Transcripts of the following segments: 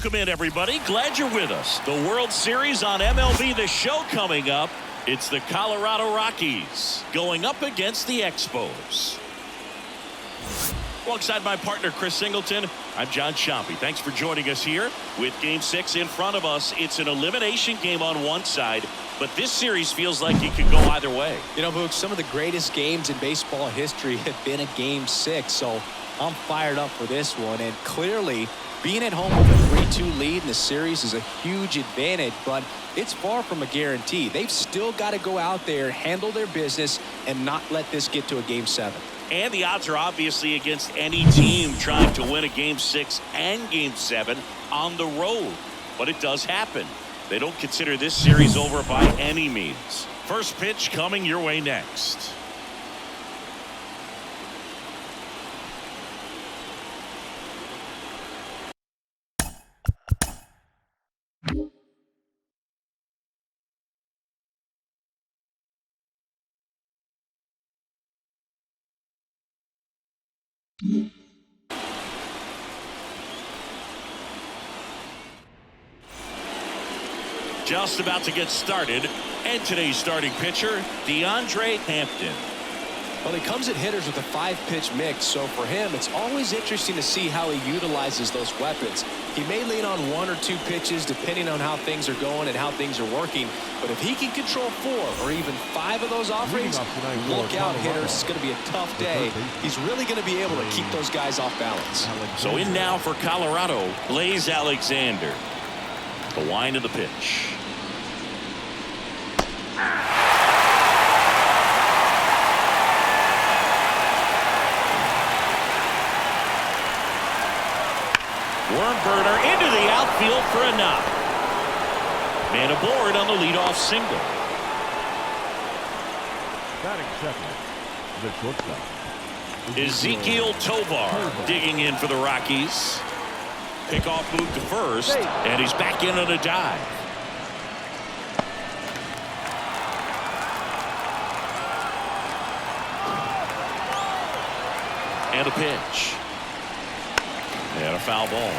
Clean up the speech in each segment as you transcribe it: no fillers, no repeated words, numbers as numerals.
Welcome in, everybody. Glad you're with us. The World Series on MLB The Show coming up. It's the Colorado Rockies going up against the Expos. Alongside my partner, Chris Singleton, I'm John Chompy. Thanks for joining us here. With Game 6 in front of us, it's an elimination game on one side, but this series feels like it could go either way. You know, Boog, some of the greatest games in baseball history have been a Game 6, so I'm fired up for this one. And clearly, being at home with a 3-2 lead in the series is a huge advantage, but it's far from a guarantee. They've still got to go out there, handle their business, and not let this get to a Game 7. And the odds are obviously against any team trying to win a Game 6 and Game 7 on the road. But it does happen. They don't consider this series over by any means. First pitch coming your way next. Just about to get started, and today's starting pitcher, DeAndre Hampton. Well, he comes at hitters with a 5-pitch mix, so for him, it's always interesting to see how he utilizes those weapons. He may lean on 1 or 2 pitches depending on how things are going and how things are working, but if he can control 4 or even 5 of those offerings, look out, hitters. It's going to be a tough day. He's really going to be able to keep those guys off balance. So in now for Colorado, Blaze Alexander. The wind of the pitch. Worm burner into the outfield for a knock. Man aboard on the leadoff single. Batting second, the shortstop, Ezekiel Tovar digging in for the Rockies. Pickoff move to first, and he's back in on a dive. And a pitch. And a foul ball.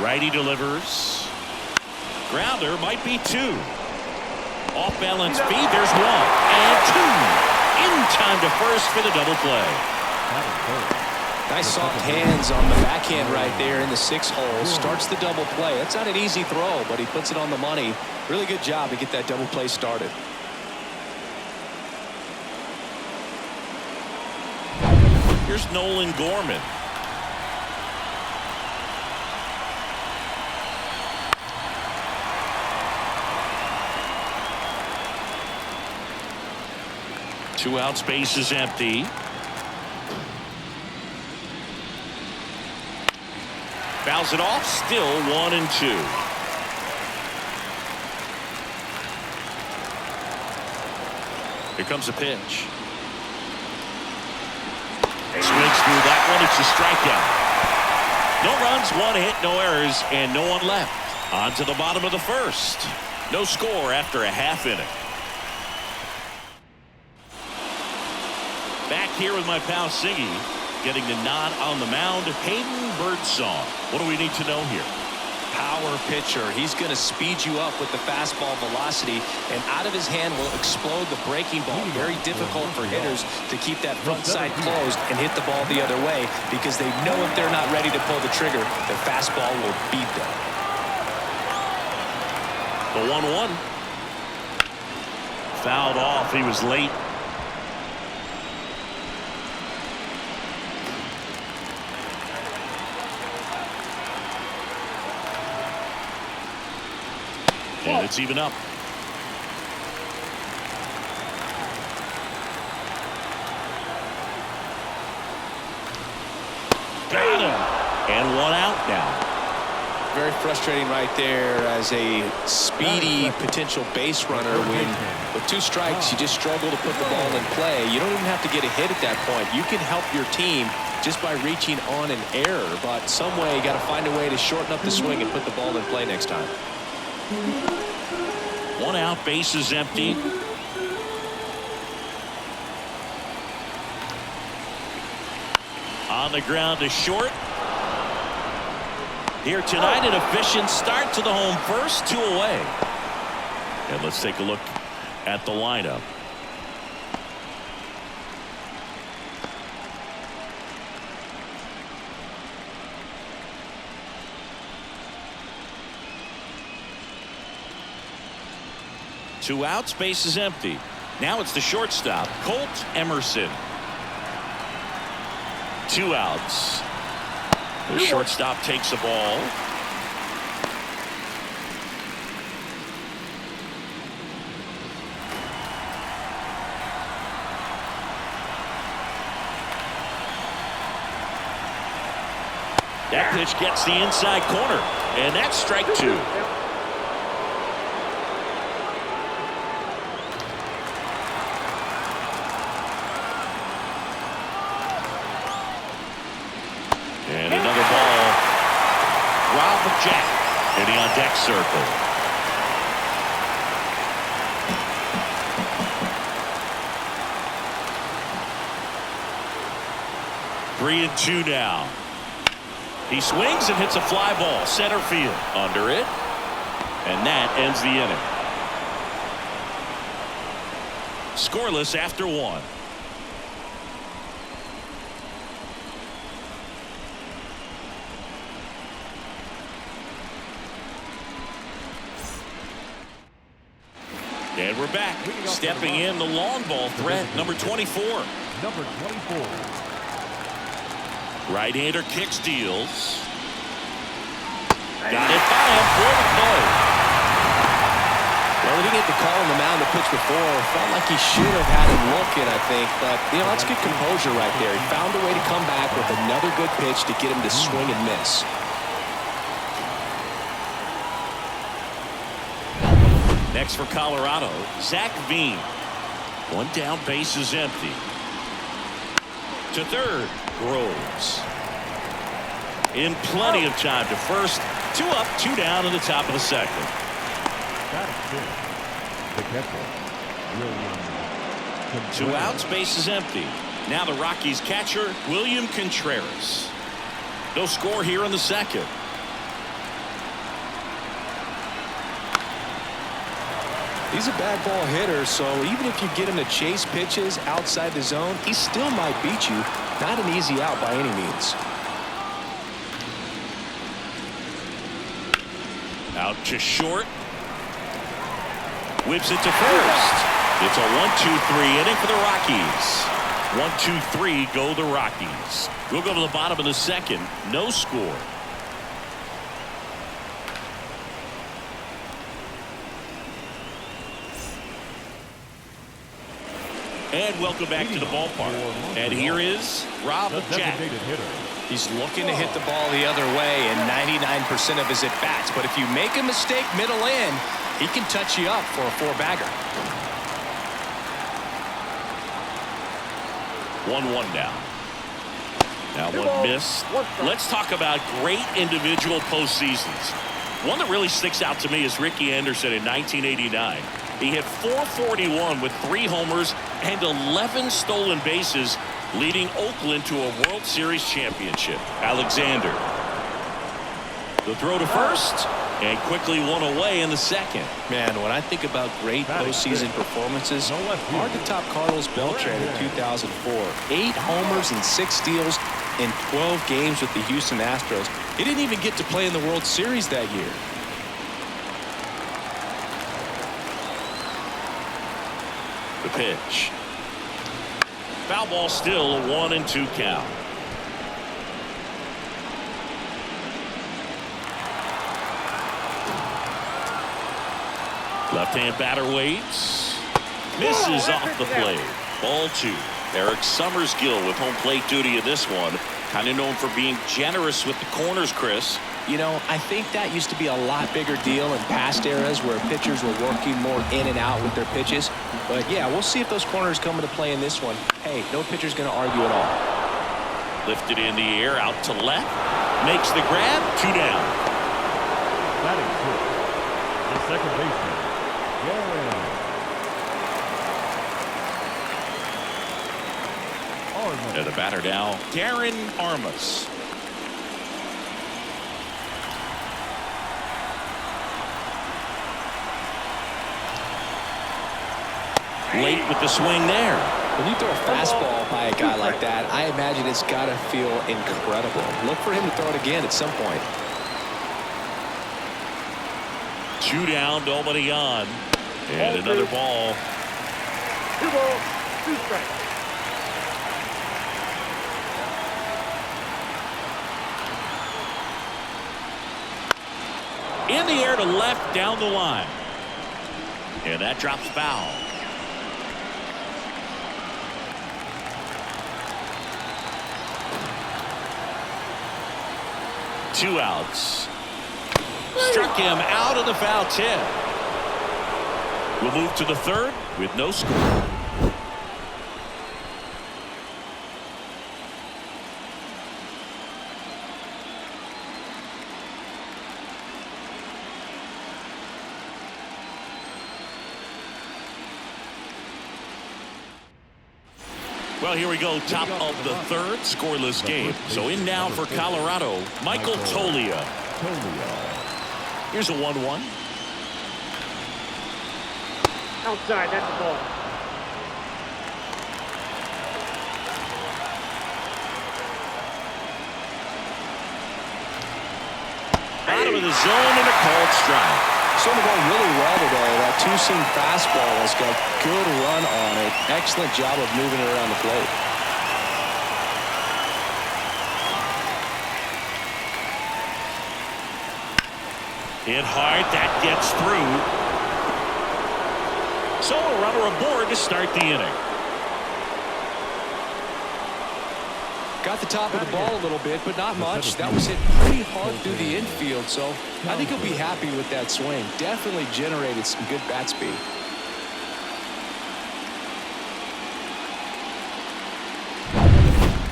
Righty delivers. Grounder might be 2. Off balance feed. There's 1 and 2. In time to first for the double play. Nice soft hands on the backhand right there in the 6 hole. Starts the double play. That's not an easy throw, but he puts it on the money. Really good job to get that double play started. Here's Nolan Gorman. Two out, space is empty. Fouls it off, still 1 and 2. Here comes a pitch. Swings through that one. It's a strikeout. No runs, 1 hit, no errors, and no one left. On to the bottom of the first. No score after a half inning. Back here with my pal Siggy. Getting the nod on the mound, Hayden Birdsong. What do we need to know here? Power pitcher. He's going to speed you up with the fastball velocity, and out of his hand will explode the breaking ball. Very difficult for hitters to keep that front side closed and hit the ball the other way, because they know if they're not ready to pull the trigger, the fastball will beat them. The 1-1. Fouled off. He was late. And it's even up. Got him. And 1 out now. Very frustrating right there as a speedy potential base runner when with 2 strikes you just struggle to put the ball in play. You don't even have to get a hit at that point. You can help your team just by reaching on an error, but some way you got to find a way to shorten up the swing and put the ball in play next time. 1 out, base is empty. On the ground to short. Here tonight, an efficient start to the home first, 2 away. And let's take a look at the lineup. Two outs, base is empty. Now it's the shortstop, Colt Emerson. 2 outs. The shortstop takes a ball. That pitch gets the inside corner, and that's strike 2. And another ball. Rob Jack hitting on deck circle. Three and 2 now. He swings and hits a fly ball center field under it, and that ends the inning. Scoreless after 1. And we're back. Stepping in the long ball threat, number 24. Number 24. Right-hander kick steals. Got it by him for the play. Well, he didn't get the call on the mound the pitch before. Felt like he should have had him looking, I think. But, that's good composure right there. He found a way to come back with another good pitch to get him to swing and miss. Next for Colorado, Zach Veen. 1 down, base is empty. To third, Groves. In plenty of time to first. 2 up, 2 down in the top of the second. That is good. The catcher, William Contreras. 2 outs, base is empty. Now the Rockies catcher, William Contreras. No score here in the second. He's a bad ball hitter, so even if you get him to chase pitches outside the zone, he still might beat you. Not an easy out by any means. Out to short. Whips it to first. It's a 1-2-3 inning for the Rockies. 1-2-3 go the Rockies. We'll go to the bottom of the second. No score. And welcome back to the ballpark. And here is Rob Jack. He's looking to hit the ball the other way in 99% of his at-bats. But if you make a mistake middle in, he can touch you up for a 4-bagger. 1-1 now. Now one missed. Let's talk about great individual postseasons. One that really sticks out to me is Ricky Anderson in 1989. He hit .441 with 3 homers and 11 stolen bases, leading Oakland to a World Series championship. Alexander. The throw to first, and quickly 1 away in the second. Man, when I think about great postseason performances, hard to top Carlos Beltran in 2004. 8 homers and 6 steals in 12 games with the Houston Astros. He didn't even get to play in the World Series that year. The pitch. Foul ball, still a 1-2 count. Left-hand batter waits. Misses off the plate. Ball 2. Eric Summersgill with home plate duty in this one. Kind of known for being generous with the corners, Chris. You know, I think that used to be a lot bigger deal in past eras where pitchers were working more in and out with their pitches. But yeah, we'll see if those corners come into play in this one. Hey, no pitcher's going to argue at all. Lifted in the air, out to left. Makes the grab, 2 down. Batting first, the second baseman, Armas. And the batter now, Darren Armas. Late with the swing there. When you throw a fastball by a guy like that, I imagine it's got to feel incredible. Look for him to throw it again at some point. 2 down, nobody on. And another ball. 2 balls, 2 strikes. In the air to left down the line. And that drops foul. Two outs. Struck him out of the foul tip. We'll move to the third with no score. Well, here we go. Top of the third, scoreless game. So in now for Colorado, Michael Toglia. Here's a 1-1. Outside, that's the ball. Out of the zone and a called strike. Starting to go really well today. That two-seam fastball has got good run on it. Excellent job of moving it around the plate. Hit hard, that gets through. So a runner aboard to start the inning. Got the top of the ball a little bit, but not much. That was hit pretty hard through the infield, so I think he'll be happy with that swing. Definitely generated some good bat speed.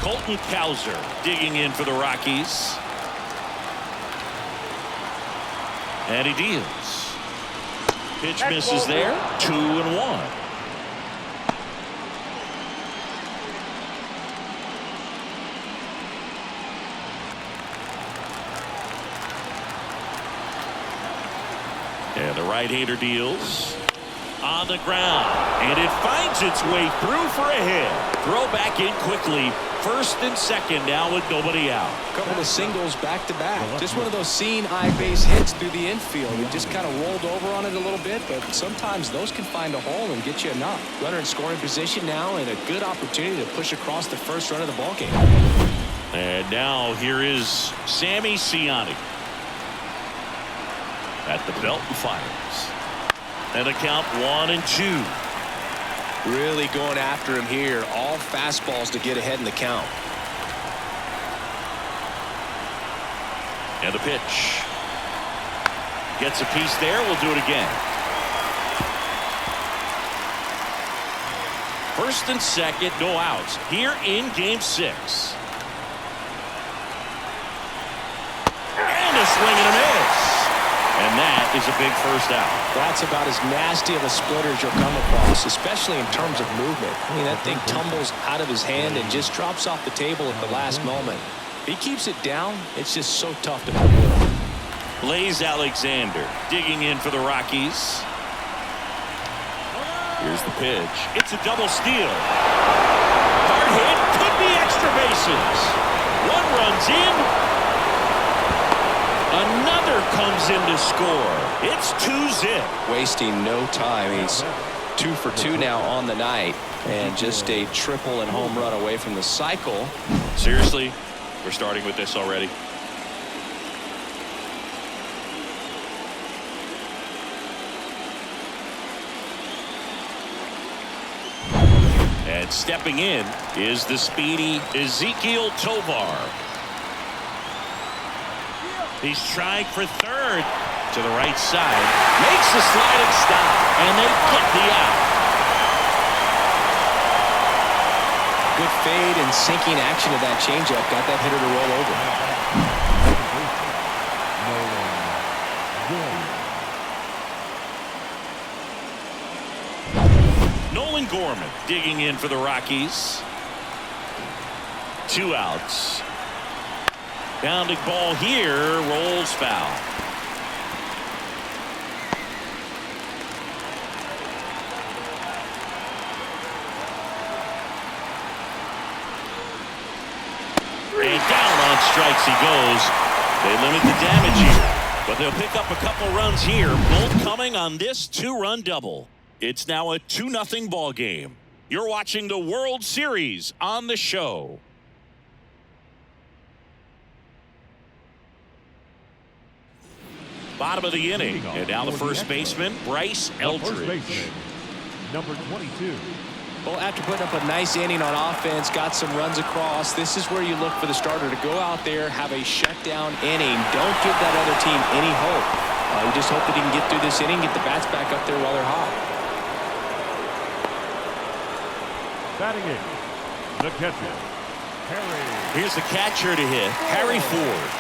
Colton Cowser digging in for the Rockies. And he deals. Pitch misses there. 2-1. And the right-hander deals on the ground, and it finds its way through for a hit. Throw back in quickly. First and second now with nobody out. Couple of singles back to back. Just one of those seeing eye base hits through the infield. It just kind of rolled over on it a little bit, but sometimes those can find a hole and get you a knock. Runner in scoring position now, and a good opportunity to push across the first run of the ball game. And now here is Sammy Ciani at the belt and fires. And a count 1-2. Really going after him here. All fastballs to get ahead in the count. And the pitch. Gets a piece there. We'll do it again. First and second, no outs. Here in game 6. And a swing and a miss. And that is a big first out. That's about as nasty of a splitter as you'll come across, especially in terms of movement. I mean, that thing tumbles out of his hand and just drops off the table at the last moment. If he keeps it down, it's just so tough to pull it. Blaze Alexander digging in for the Rockies. Here's the pitch. It's a double steal. Hard hit, could be extra bases. One runs in. Another comes in to score. It's 2-zip. Wasting no time. He's 2 for 2 now on the night, and just a triple and home run away from the cycle. Seriously, we're starting with this already. And stepping in is the speedy Ezequiel Tovar. He's trying for third to the right side. Makes the sliding stop, and they get the out. Good fade and sinking action of that changeup. Got that hitter No one. Nolan Gorman digging in for the Rockies. 2 outs. Bounding ball here, rolls foul. And down on strikes he goes. They limit the damage here, but they'll pick up a couple runs here, both coming on this 2-run double. It's now a 2-0 ball game. You're watching the World Series on the show. Bottom of the inning, and now the first baseman, Bryce Eldridge. Number 22. Well, after putting up a nice inning on offense, got some runs across, this is where you look for the starter to go out there, have a shutdown inning. Don't give that other team any hope. You just hope that he can get through this inning, get the bats back up there while they're hot. Batting in, the catcher, Harry. Here's the catcher to hit, Harry Ford.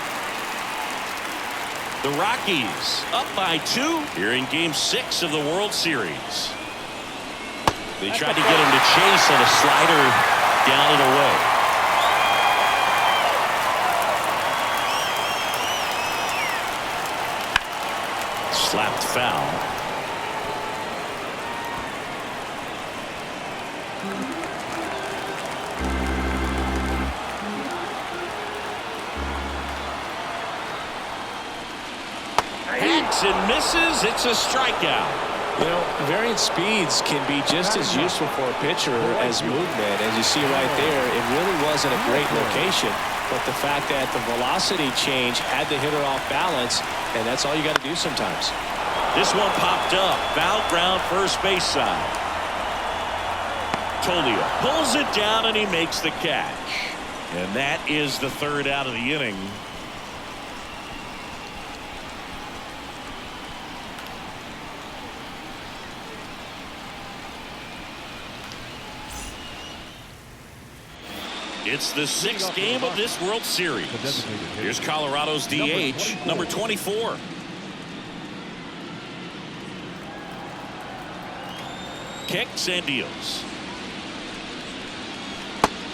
The Rockies up by 2 here in Game 6 of the World Series. They tried to get him to chase on a slider down and away. Slapped foul. Hacks and misses. It's a strikeout. You know, varying speeds can be just as useful for a pitcher as movement. As you see right there, it really wasn't a great location, but the fact that the velocity change had the hitter off balance, and that's all you got to do sometimes. This one popped up. Foul ground, first base side. Tolia pulls it down and he makes the catch. And that is the 3rd out of the inning. It's the 6th game of this World Series. Here's Colorado's DH, number 24. Kicks and deals.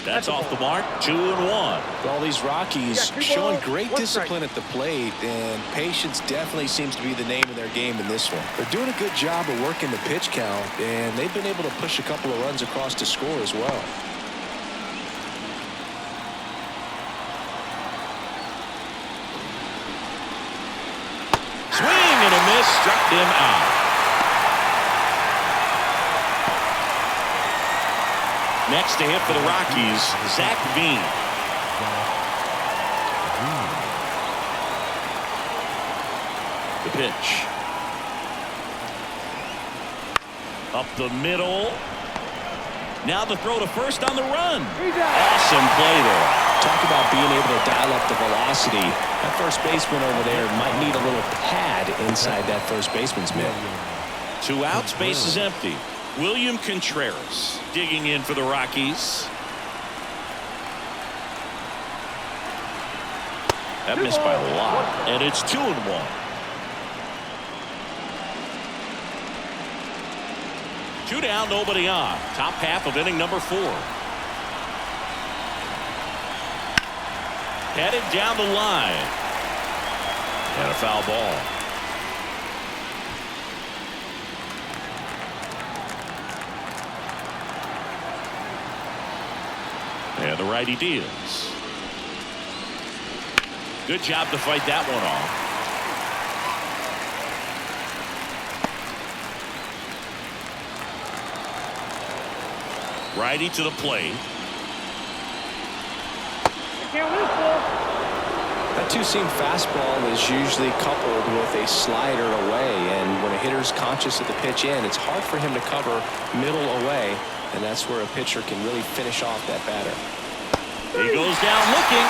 That's off the mark, 2-1. All these Rockies showing great discipline at the plate, and patience definitely seems to be the name of their game in this one. They're doing a good job of working the pitch count, and they've been able to push a couple of runs across to score as well. Swing and a miss, struck him out. Next to hit for the Rockies, Zach Veen. The pitch. Up the middle. Now the throw to first on the run. Awesome play there. Talk about being able to dial up the velocity. That first baseman over there might need a little pad inside that first baseman's mitt. 2 outs, base is empty. William Contreras digging in for the Rockies. That missed by a lot, and it's 2-1. Two down, nobody on. Top half of inning number 4. Headed down the line. And a foul ball. And the righty deals. Good job to fight that one off. Righty to the plate. That two-seam fastball is usually coupled with a slider away, and when a hitter's conscious of the pitch in, it's hard for him to cover middle away, and that's where a pitcher can really finish off that batter. He goes down looking.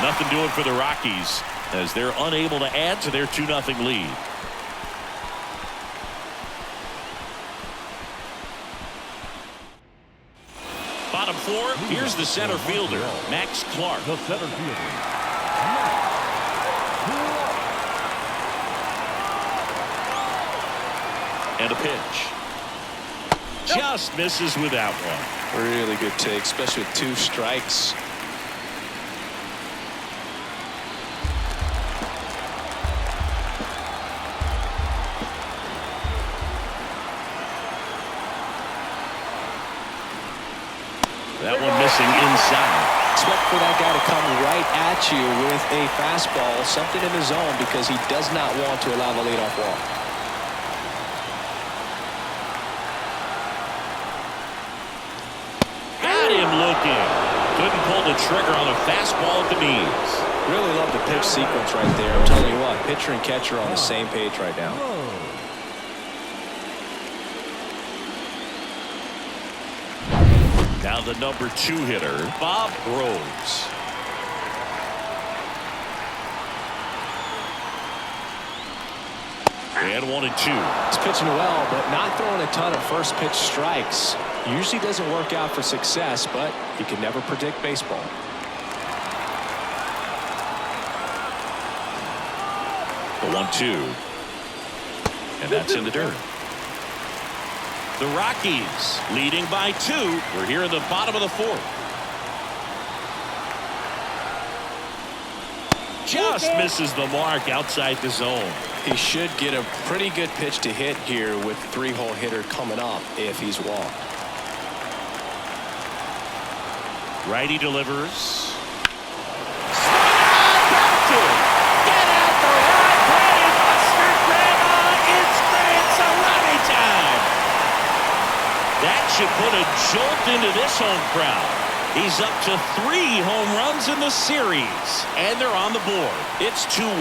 Nothing doing for the Rockies as they're unable to add to their 2-0 lead. Bottom 4, here's the center fielder, Max Clark. The center fielder. And a pitch. Just misses with that one. Really good take, especially with 2 strikes. That one missing inside. Expect for that guy to come right at you with a fastball, something in the zone, because he does not want to allow the leadoff walk. Got him looking. Couldn't pull the trigger on a fastball at the knees. Really love the pitch sequence right there. I'm telling you what, pitcher and catcher are on the same page right now. Now the number 2 hitter, Bob Rose. And 1-2. He's pitching well, but not throwing a ton of first pitch strikes. Usually doesn't work out for success, but you can never predict baseball. The 1-2. And that's in the dirt. The Rockies leading by 2. We're here in the bottom of the 4th. Just misses the mark outside the zone. He should get a pretty good pitch to hit here with 3-hole hitter coming up if he's walked. Righty delivers. That should put a jolt into this home crowd. He's up to 3 home runs in the series, and they're on the board. It's 2-1.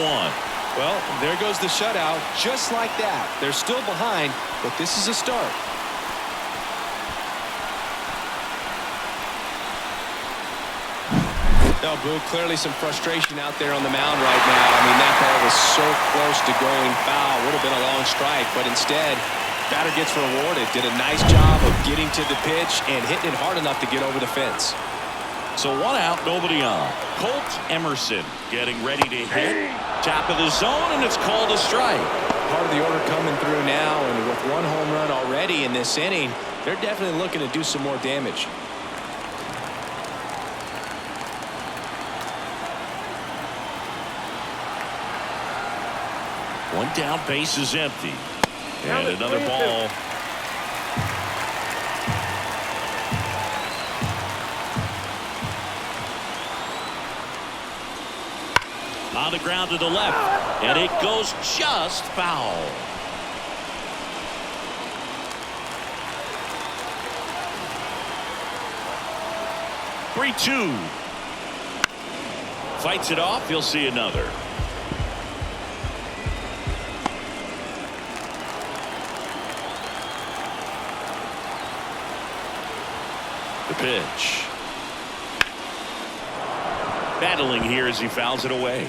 Well, there goes the shutout, just like that. They're still behind, but this is a start. No, Boo, clearly some frustration out there on the mound right now. I mean, that ball was so close to going foul. Would have been a long strike, but instead, batter gets rewarded. Did a nice job of getting to the pitch and hitting it hard enough to get over the fence. So 1 out, nobody on. Colt Emerson getting ready to hit. Top of the zone, and it's called a strike. Part of the order coming through now, and with 1 home run already in this inning, they're definitely looking to do some more damage. One down, base is empty. And another ball. On the ground to the left, and it goes just foul. "3-2. Fights it off. You'll see another. The pitch. Battling here as he fouls it away.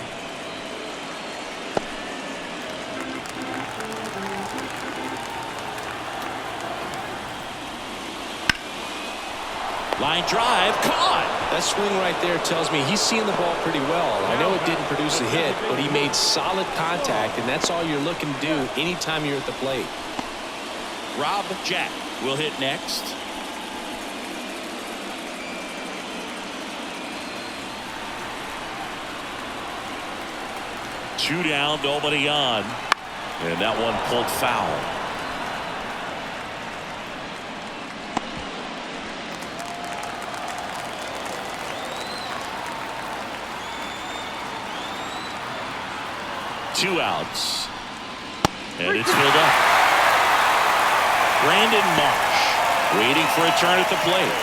Line drive, caught. That swing right there tells me he's seeing the ball pretty well. I know it didn't produce a hit, but he made solid contact, and that's all you're looking to do anytime you're at the plate. Rob Jack will hit next. Two down, nobody on. And that one pulled foul. Two outs. And it's filled up. Brandon Marsh waiting for a turn at the plate.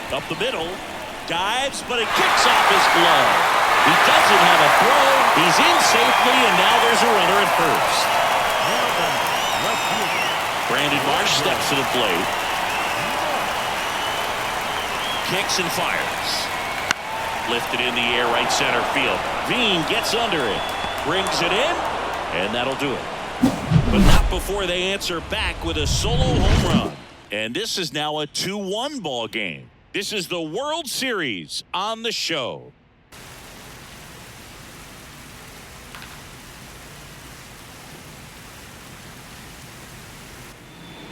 Up the middle, dives, but it kicks off his glove. He doesn't have a throw. He's in safely, and now there's a runner at first. Brandon Marsh steps to the plate. Kicks and fires. Lifted in the air, right center field. Veen gets under it, brings it in, and that'll do it. But not before they answer back with a solo home run. And this is now a 2-1 ball game. This is the World Series on the show.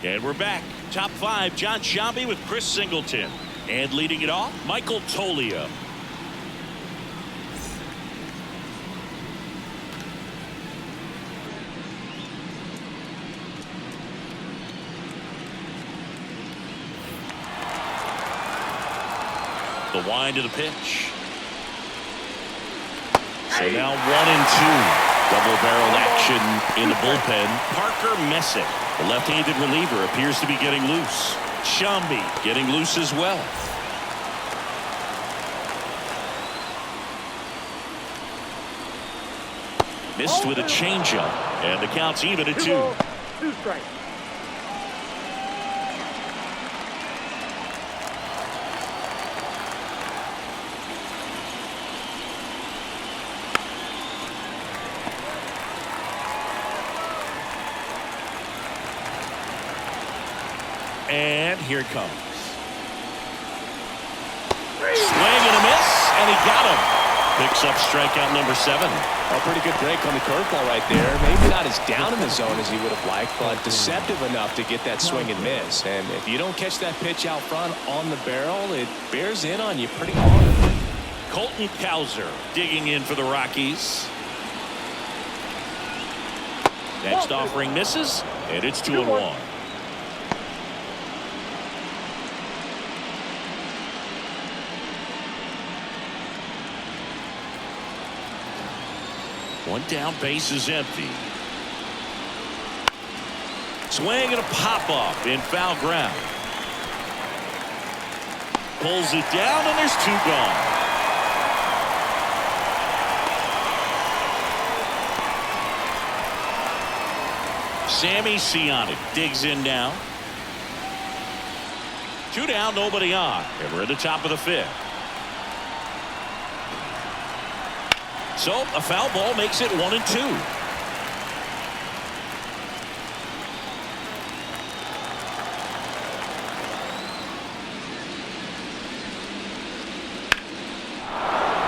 And we're back. Top 5, John Sciambi with Chris Singleton. And leading it off, Michael Toglia. The wind of the pitch. So now 1-2. Double barrel action in the bullpen. Parker Messick, the left-handed reliever, appears to be getting loose. Sciambi getting loose as well. Missed with a changeup, and the count's even at 2. 2 strikes. And here it comes. Swing and a miss, and he got him. Picks up strikeout number 7. A pretty good break on the curveball right there. Maybe not as down in the zone as he would have liked, but deceptive enough to get that swing and miss. And if you don't catch that pitch out front on the barrel, it bears in on you pretty hard. Colton Cowser digging in for the Rockies. Next offering misses, and it's 2-1. One down, base is empty. Swing and a pop-up in foul ground. Pulls it down, and there's 2 gone. Sammy Cionic digs in now. 2 down, nobody on. And we're at the top of the 5th. So a foul ball makes it 1-2.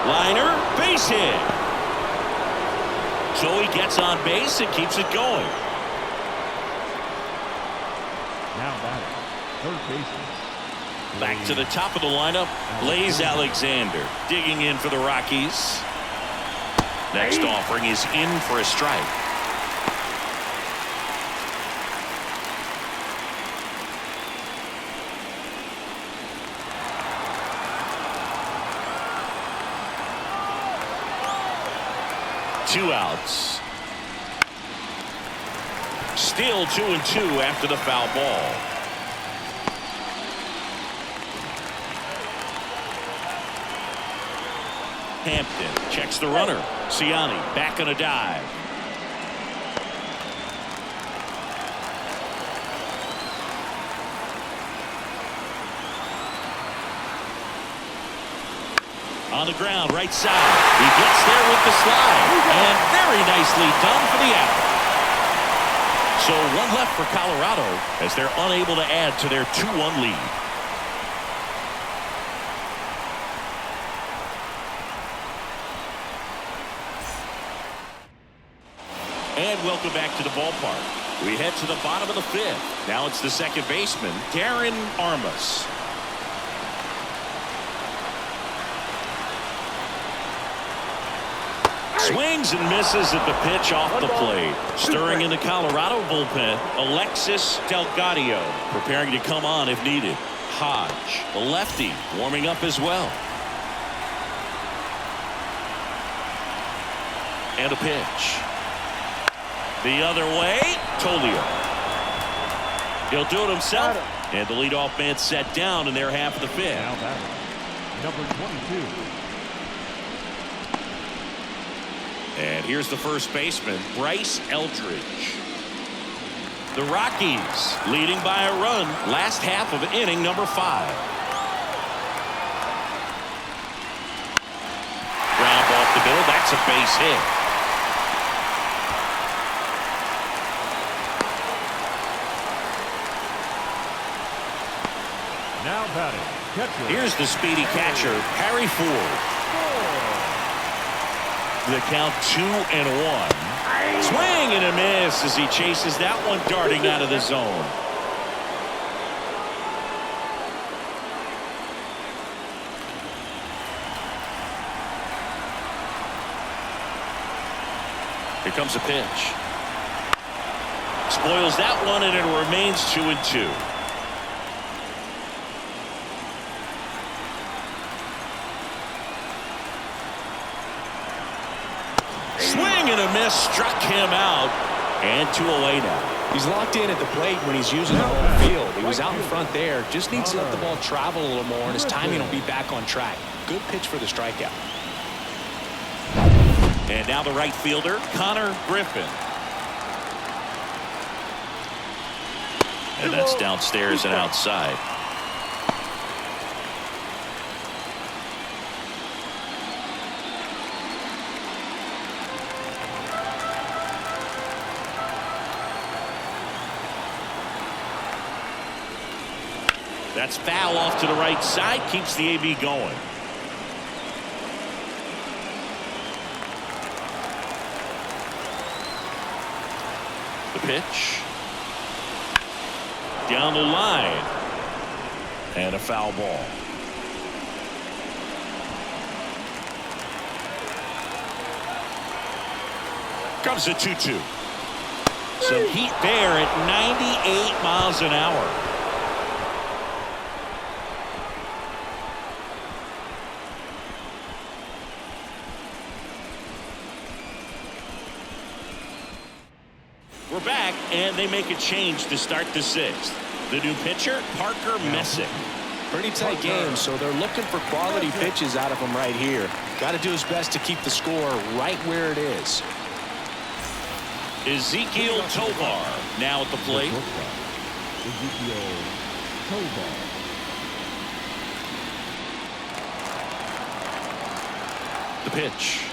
Liner, base hit. So he gets on base and keeps it going. Now batting, third baseman. Back to the top of the lineup, Blaze Alexander digging in for the Rockies. Next offering is in for a strike. Two outs. Still 2-2 after the foul ball. Hampton checks the runner. Ciani back on a dive. On the ground, right side. He gets there with the slide. And very nicely done for the out. So 1 left for Colorado as they're unable to add to their 2-1 lead. And welcome back to the ballpark. We head to the bottom of the 5th. Now it's the second baseman, Darren Armas. Swings and misses at the pitch off the plate. Stirring in the Colorado bullpen, Alexis Delgado preparing to come on if needed. Hodge, the lefty, warming up as well. And a pitch. The other way, Toglia. He'll do it himself. And the leadoff man set down in their half of the 5th. Now batting, number 22. And here's the first baseman, Bryce Eldridge. The Rockies leading by a run, last half of inning number 5. Ground off the middle, that's a base hit. Now batting, catcher. Here's the speedy catcher, Harry Ford. The count 2-1. Swing and a miss as he chases that one darting out of the zone. Here comes a pitch. Spoils that one, and it remains 2-2. Swing and a miss, struck him out, and 2 away now. He's locked in at the plate when he's using the whole field. He was out in front there, just needs to let the ball travel a little more, and his timing will be back on track. Good pitch for the strikeout. And now the right fielder, Connor Griffin. And that's downstairs and outside. That's foul off to the right side, keeps the AB going. The pitch. Down the line. And a foul ball. Comes a 2-2. Some heat there at 98 miles an hour. We're back, and they make a change to start the 6th. The new pitcher, Parker Messick. Pretty tight game, so they're looking for quality pitches out of him right here. Got to do his best to keep the score right where it is. Ezekiel Tovar now at the plate. Ezekiel Tovar. The pitch.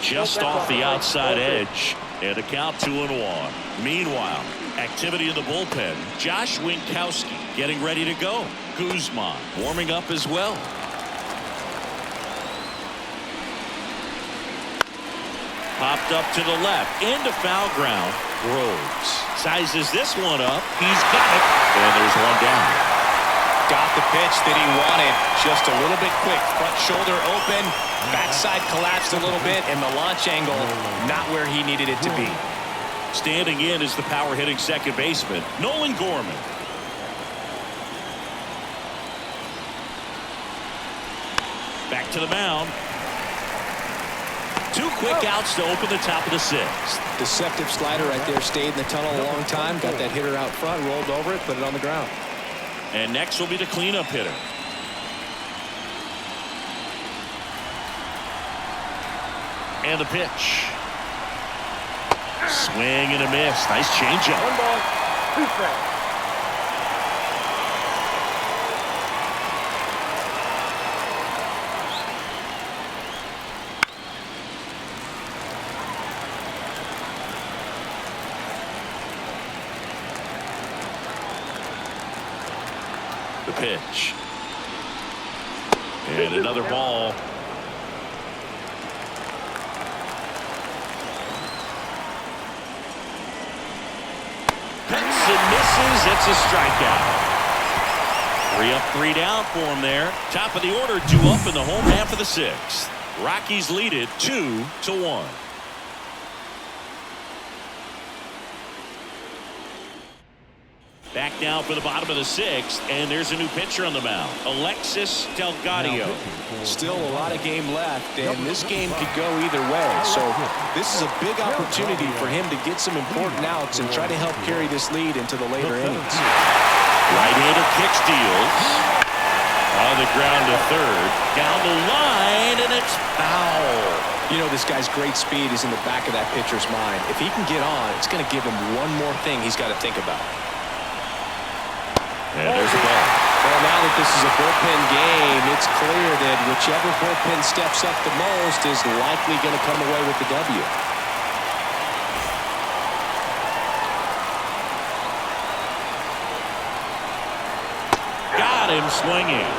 Just off the outside edge. And a count 2-1. Meanwhile, activity in the bullpen. Josh Winkowski getting ready to go. Guzman warming up as well. Popped up to the left into foul ground. Groves sizes this one up. He's got it. And there's one down. Got the pitch that he wanted, just a little bit quick. Front shoulder open, backside collapsed a little bit, and the launch angle not where he needed it to be. Standing in is the power hitting second baseman, Nolan Gorman. Back to the mound. 2 quick outs to open the top of the 6th. Deceptive slider right there, stayed in the tunnel a long time, got that hitter out front, rolled over it, put it on the ground. And next will be the cleanup hitter. And the pitch. Swing and a miss. Nice changeup. 1 ball, 2 strikes. The pitch. And another ball. Cuts and misses. It's a strikeout. 3 up, 3 down for him there. Top of the order, 2 up in the home half of the 6th. Rockies lead it 2-1. Back now for the bottom of the 6th, and there's a new pitcher on the mound, Alexis Delgado. Still a lot of game left, and this game could go either way. So this is a big opportunity for him to get some important outs and try to help carry this lead into the later innings. Right-hander kick steals. On the ground to third. Down the line, and it's foul. You know, this guy's great speed is in the back of that pitcher's mind. If he can get on, it's going to give him one more thing he's got to think about. And there's a ball. Well, now that this is a bullpen game, it's clear that whichever bullpen steps up the most is likely going to come away with the W. Got him swinging.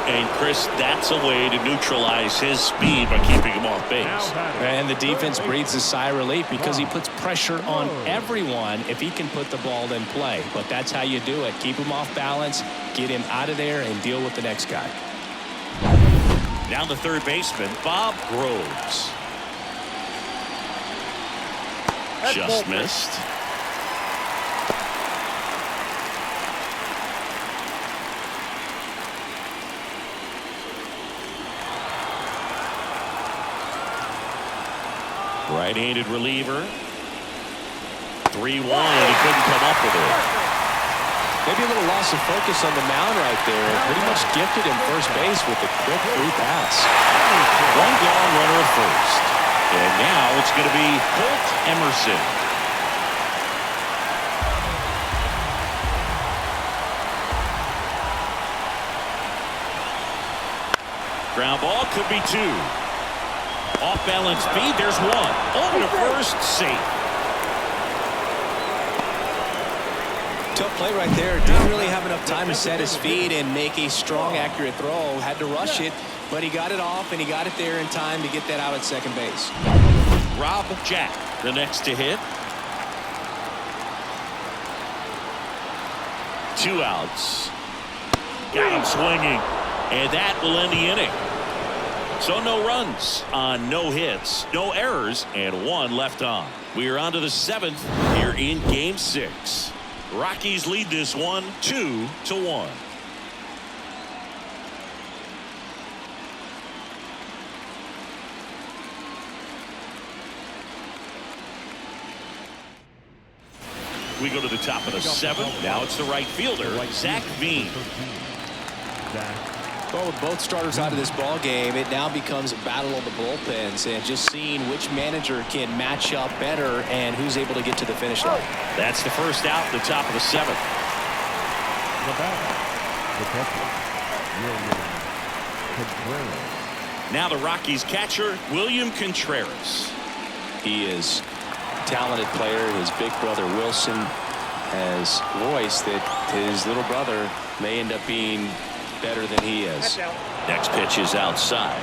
And Chris, that's a way to neutralize his speed by keeping him off base. And the defense breathes a sigh of relief because he puts pressure on everyone if he can put the ball in play. But that's how you do it. Keep him off balance, get him out of there, and deal with the next guy. Down the third baseman, Bob Groves. That's Just ball three. missed. Right-handed reliever. 3-1, and he couldn't come up with it. Maybe a little loss of focus on the mound right there. Pretty much gifted him first base with a quick free pass. One gone, runner at first. And now it's going to be Holt Emerson. Ground ball, could be two. Off balance speed, there's one. Over to first, safe. Tough play right there. Didn't really have enough time to set his feet and make a strong, accurate throw. Had to rush it, but he got it off, and he got it there in time to get that out at second base. Rob Jack, the next to hit. 2 outs. Got him swinging, and that will end the inning. So no runs on no hits, no errors, and 1 left on. We are on to the 7th here in Game 6. Rockies lead this one 2-1. We go to the top of the 7th. Now it's the right fielder, Zach Veen. Well, with both starters out of this ball game, it now becomes a battle of the bullpens and just seeing which manager can match up better and who's able to get to the finish line. That's the first out, the top of the 7th. The batter, the catcher, William Contreras. Now the Rockies catcher, William Contreras. He is a talented player. His big brother Wilson has voiced that his little brother may end up being better than he is. That's out. Next pitch is outside.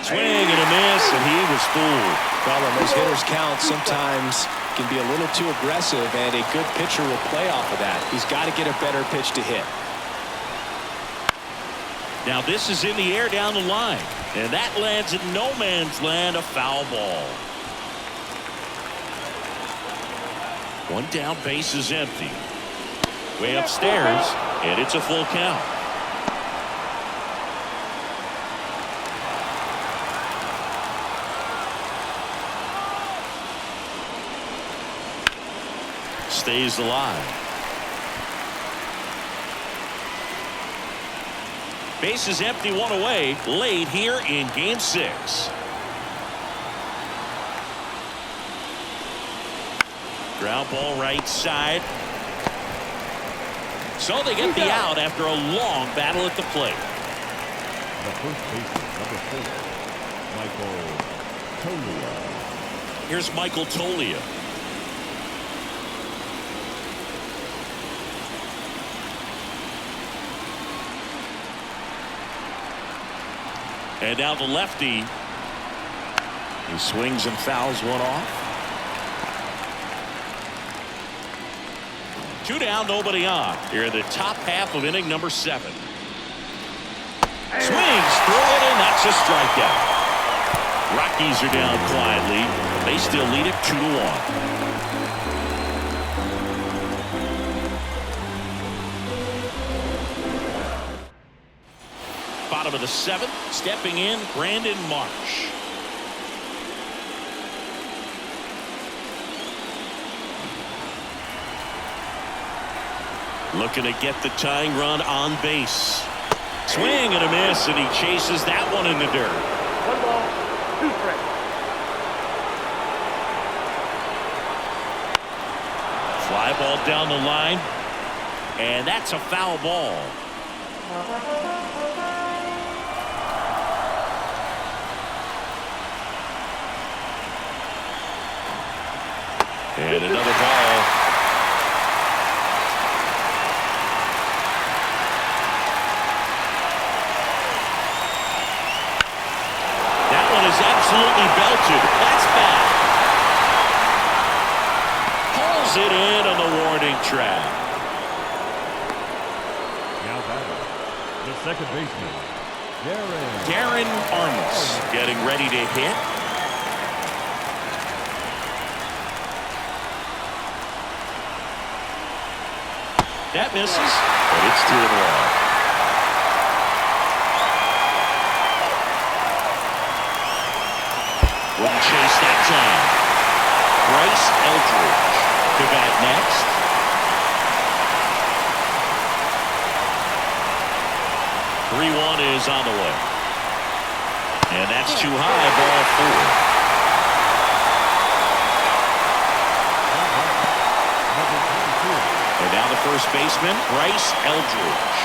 Swing and a miss, and he was fooled. Well, when those hitters count, sometimes can be a little too aggressive, and a good pitcher will play off of that. He's got to get a better pitch to hit. Now this is in the air down the line, and that lands in no man's land, a foul ball. One down, base is empty. Way upstairs, and it's a full count. Stays alive. Base is empty, 1 away, late here in Game 6. Ground ball right side. So they get the out after a long battle at the plate. The first baseman, number 4, Michael Tolia. Here's Michael Tolia. And now the lefty. He swings and fouls one off. 2 down, nobody on. Here in the top half of inning number 7. Swings through it, and that's a strikeout. Rockies are down quietly. They still lead it 2-1. Bottom of the 7th, stepping in, Brandon Marsh. Looking to get the tying run on base. Swing and a miss, and he chases that one in the dirt. 1 ball, 2 strikes. Fly ball down the line, and that's a foul ball. And another ball. That one is absolutely belted. That's bad. Pulls it in on the warning track. Now batter, the second baseman, Darren Armas getting ready to hit. That misses, but it's 2-1. Wouldn't chase that time. Bryce Eldridge to bat next. (3-1) is on the way. And that's too high, ball 4. And now the first baseman, Bryce Eldridge.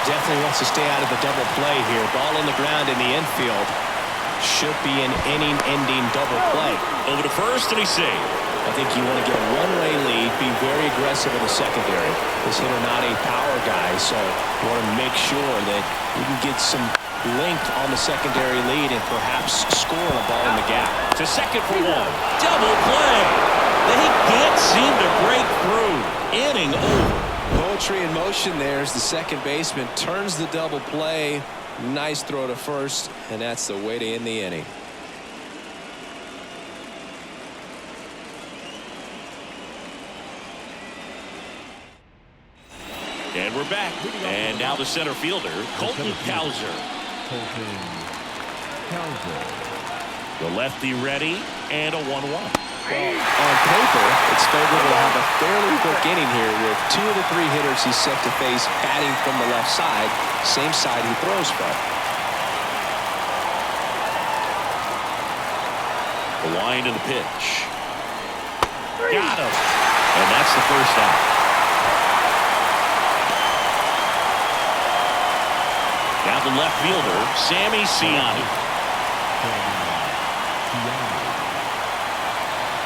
Definitely wants to stay out of the double play here. Ball on the ground in the infield. Should be an inning-ending double play. Over to first, and he's saved. I think you want to get a one-way lead, be very aggressive in the secondary. This hitter not a power guy, so you want to make sure that you can get some length on the secondary lead and perhaps score a ball in the gap. To second for 1. Double play. They can't seem to break through. Inning over. Poetry in motion there as the second baseman turns the double play. Nice throw to first, and that's the way to end the inning. And we're back. And now the center fielder, Colton Cowser. The lefty ready, and a 1-1. Well, on paper, it's favored to have a fairly quick inning here with 2 of the 3 hitters he's set to face batting from the left side, same side he throws from. The line and the pitch. Got him. And that's the first out. Now the left fielder, Sammy Ciani.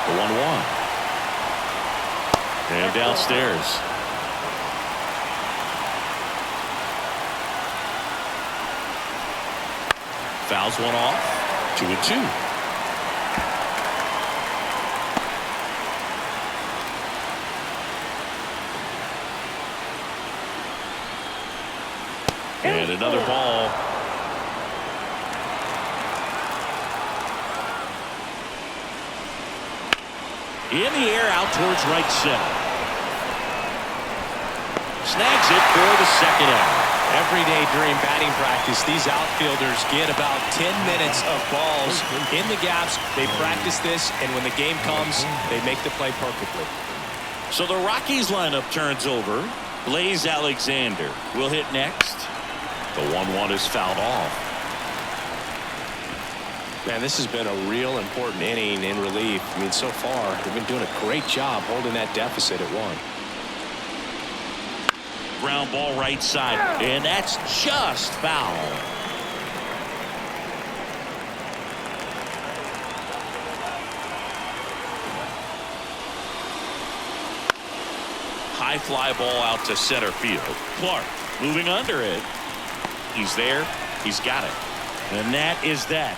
The 1-1. And downstairs. Fouls one off. 2-2. And another ball. In the air out towards right center. Snags it for the second out. Every day during batting practice, these outfielders get about 10 minutes of balls in the gaps. They practice this, and when the game comes, they make the play perfectly. So the Rockies lineup turns over. Blaze Alexander will hit next. The 1-1 is fouled off. Man, this has been a real important inning in relief. I mean, so far, they've been doing a great job holding that deficit at 1. Ground ball right side, and that's just foul. High fly ball out to center field. Clark moving under it. He's there. He's got it. And that is that.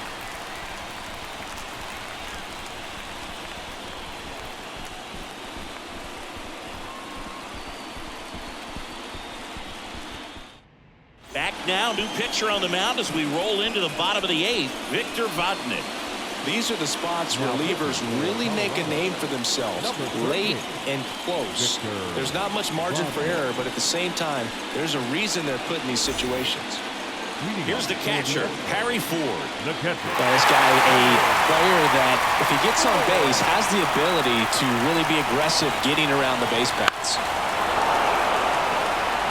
Back now, new pitcher on the mound as we roll into the bottom of the 8th, Victor Vodnik. These are the spots relievers really make a name for themselves, late and close. There's not much margin for error, but at the same time, there's a reason they're put in these situations. Here's the catcher, Harry Ford. The catcher. Well, this guy, a player that, if he gets on base, has the ability to really be aggressive getting around the base paths.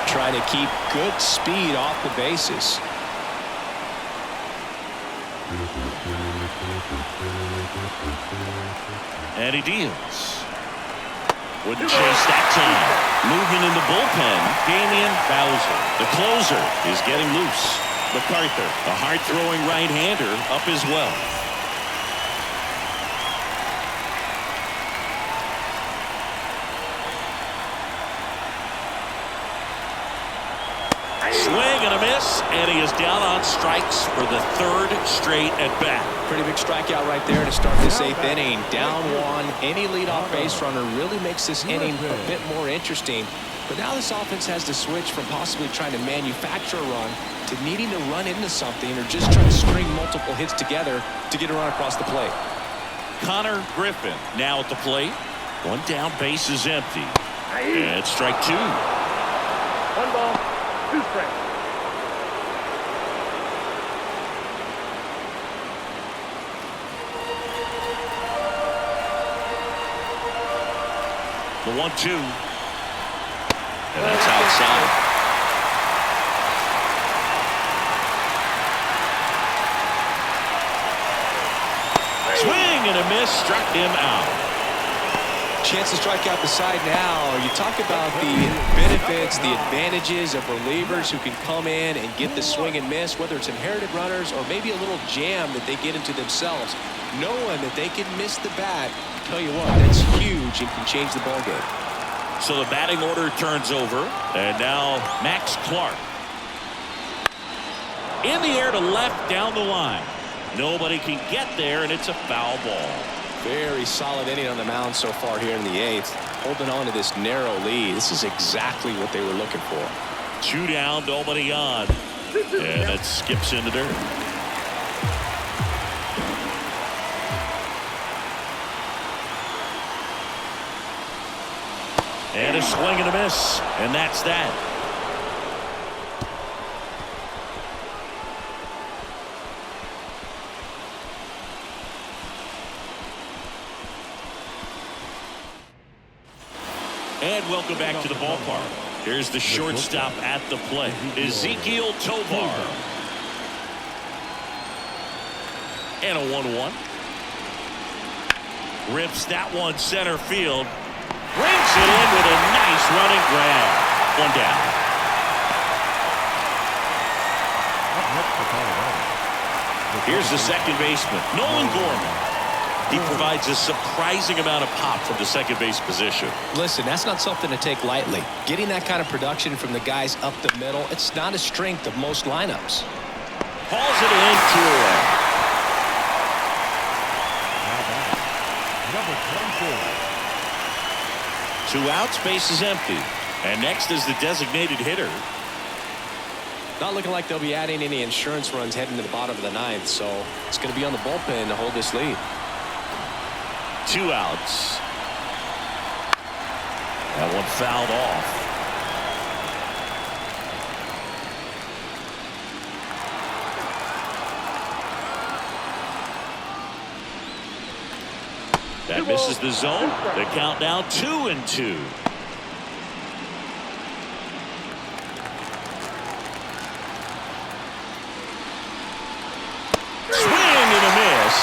Trying to keep good speed off the bases. And he deals. Wouldn't chase that time. Moving in the bullpen, Damian Bowser. The closer is getting loose. MacArthur, a hard-throwing right-hander, up as well. Swing and a miss, And he is down on strikes for the third straight at bat. Pretty big strikeout right there to start this 8th inning. Down one. Any leadoff base runner really makes this inning a bit more interesting. But now this offense has to switch from possibly trying to manufacture a run to needing to run into something or just trying to string multiple hits together to get a run across the plate. Connor Griffin now at the plate. One down, base is empty. And strike two. 1 ball, 2 strikes. The 1-2. And that's outside. Swing and a miss, struck him out. Chance to strike out the side now. You talk about the benefits, the advantages of relievers who can come in and get the swing and miss, whether it's inherited runners or maybe a little jam that they get into themselves. Knowing that they can miss the bat, tell you what, that's huge and can change the ball game. So the batting order turns over, and now Max Clark. In the air to left down the line. Nobody can get there, and it's a foul ball. Very solid inning on the mound so far here in the 8th. Holding on to this narrow lead. This is exactly what they were looking for. 2 down, nobody on. And that skips into dirt. And a swing and a miss. And that's that. And welcome back to the ballpark. Here's the shortstop at the plate, Ezekiel Tovar. And a 1-1. Rips that one center field. Brings it in with a nice running grab. 1 down. Here's the second baseman, Nolan Gorman. He provides a surprising amount of pop from the second base position. Listen, that's not something to take lightly. Getting that kind of production from the guys up the middle, it's not a strength of most lineups. Hauls it in, 2 away. Number 24. 2 outs, base is empty. And next is the designated hitter. Not looking like they'll be adding any insurance runs heading to the bottom of the 9th, so it's going to be on the bullpen to hold this lead. 2 outs. That one fouled off. That misses the zone. The count now 2-2. Swing and a miss.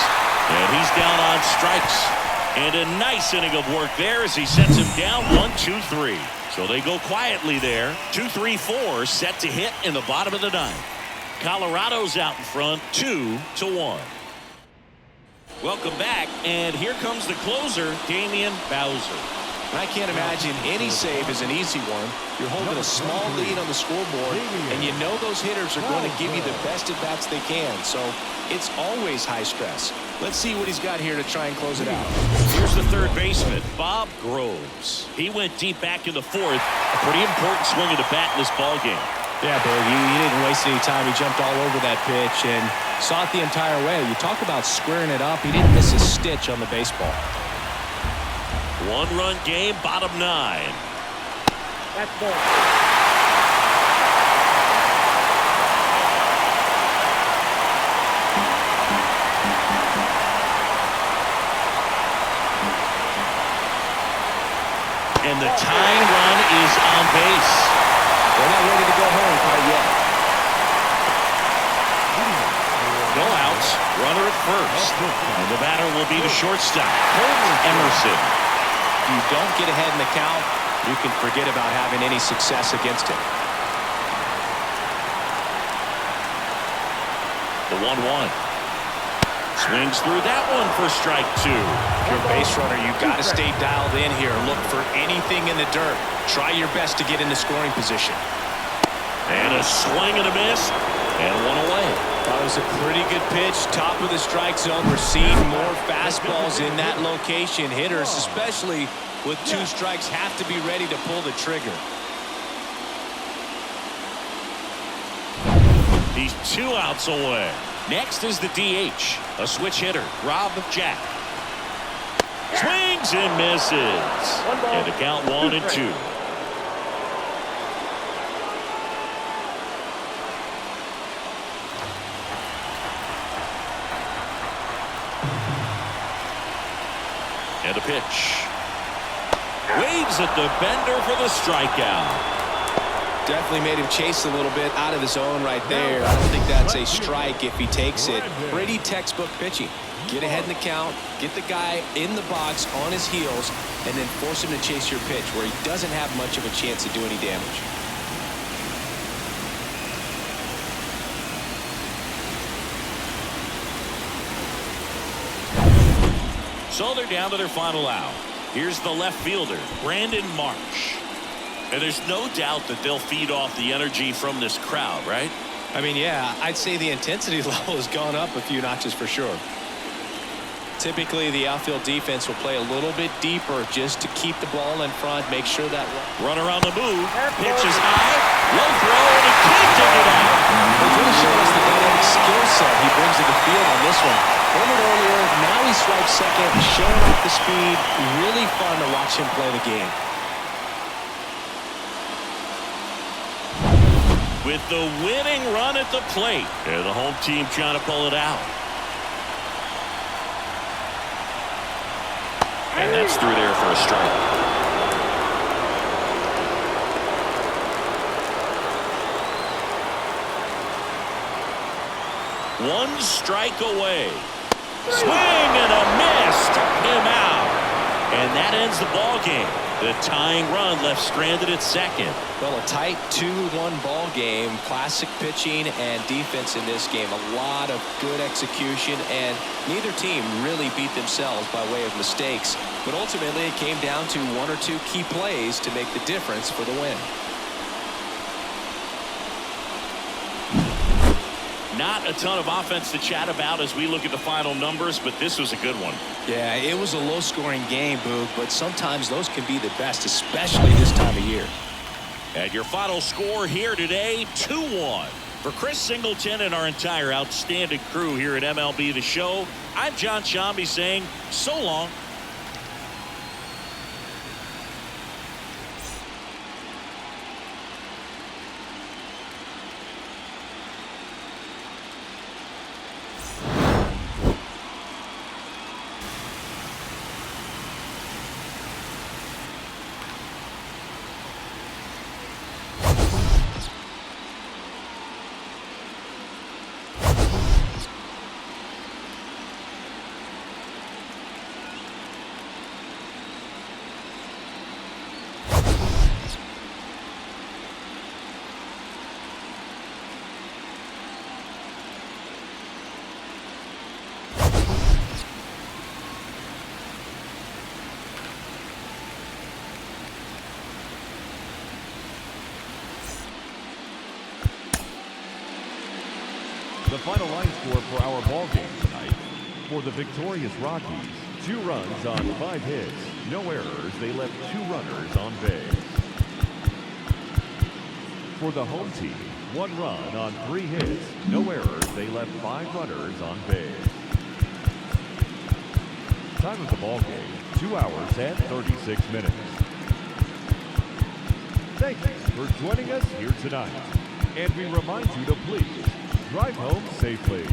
And he's down on strikes. And a nice inning of work there as he sets him down 1-2-3. So they go quietly there. 2-3-4 set to hit in the bottom of the 9th. Colorado's out in front 2-1. Welcome back, and here comes the closer, Damian Bowser. I can't imagine any save is an easy one. You're holding a small lead on the scoreboard, and you know those hitters are going to give you the best at-bats they can. So it's always high stress. Let's see what he's got here to try and close it out. Here's the third baseman, Bob Groves. He went deep back in the 4th. A pretty important swing of the bat in this ball game. Yeah, Bill, he didn't waste any time. He jumped all over that pitch and saw it the entire way. You talk about squaring it up. He didn't miss a stitch on the baseball. 1-run game, bottom 9. That's ball. And the tying run is on base. They're not ready to go home quite yet. No outs, runner at first. And the batter will be the shortstop, Colton Emerson. You don't get ahead in the count, you can forget about having any success against him. The 1-1. Swings through that one for strike 2. If you're a base runner, you got to stay dialed in here. Look for anything in the dirt. Try your best to get into scoring position. And a swing and a miss. And one away. That was a pretty good pitch. Top of the strike zone. We're seeing more fastballs in that location. Hitters, especially with 2 strikes, have to be ready to pull the trigger. He's 2 outs away. Next is the DH, a switch hitter, Rob Jack. Swings and misses. And the count 1-2. And a pitch. Waves at the bender for the strikeout. Definitely made him chase a little bit out of the zone right there. I don't think that's a strike if he takes it. Pretty textbook pitching. Get ahead in the count, get the guy in the box on his heels, and then force him to chase your pitch where he doesn't have much of a chance to do any damage. So they're down to their final out. Here's the left fielder, Brandon Marsh. And there's no doubt that they'll feed off the energy from this crowd, right? I mean, yeah, I'd say the intensity level has gone up a few notches for sure. Typically, the outfield defense will play a little bit deeper just to keep the ball in front, make sure that runner on the move, pitches high, low throw, and he can't take it out. He's really showing us the dynamic skill set he brings to the field on this one. Homered earlier, now he strikes second, showing off the speed. Really fun to watch him play the game. With the winning run at the plate, and the home team trying to pull it out. And that's through there for a strike. One strike away. Swing and a miss. Struck him out. And that ends the ball game. The tying run left stranded at second. Well, a tight 2-1 ball game. Classic pitching and defense in this game. A lot of good execution, and neither team really beat themselves by way of mistakes. But ultimately, it came down to 1 or 2 key plays to make the difference for the win. Not a ton of offense to chat about as we look at the final numbers, but this was a good one. Yeah, it was a low-scoring game, Boog, but sometimes those can be the best, especially this time of year. And your final score here today, 2-1. For Chris Singleton and our entire outstanding crew here at MLB The Show, I'm John Shambi saying so long. The final line score for our ball game tonight. For the victorious Rockies, 2 runs on 5 hits, no errors. They left 2 runners on base. For the home team, 1 run on 3 hits, no errors. They left 5 runners on base. Time of the ball game, 2 hours and 36 minutes. Thank you for joining us here tonight. And we remind you to please drive home safely.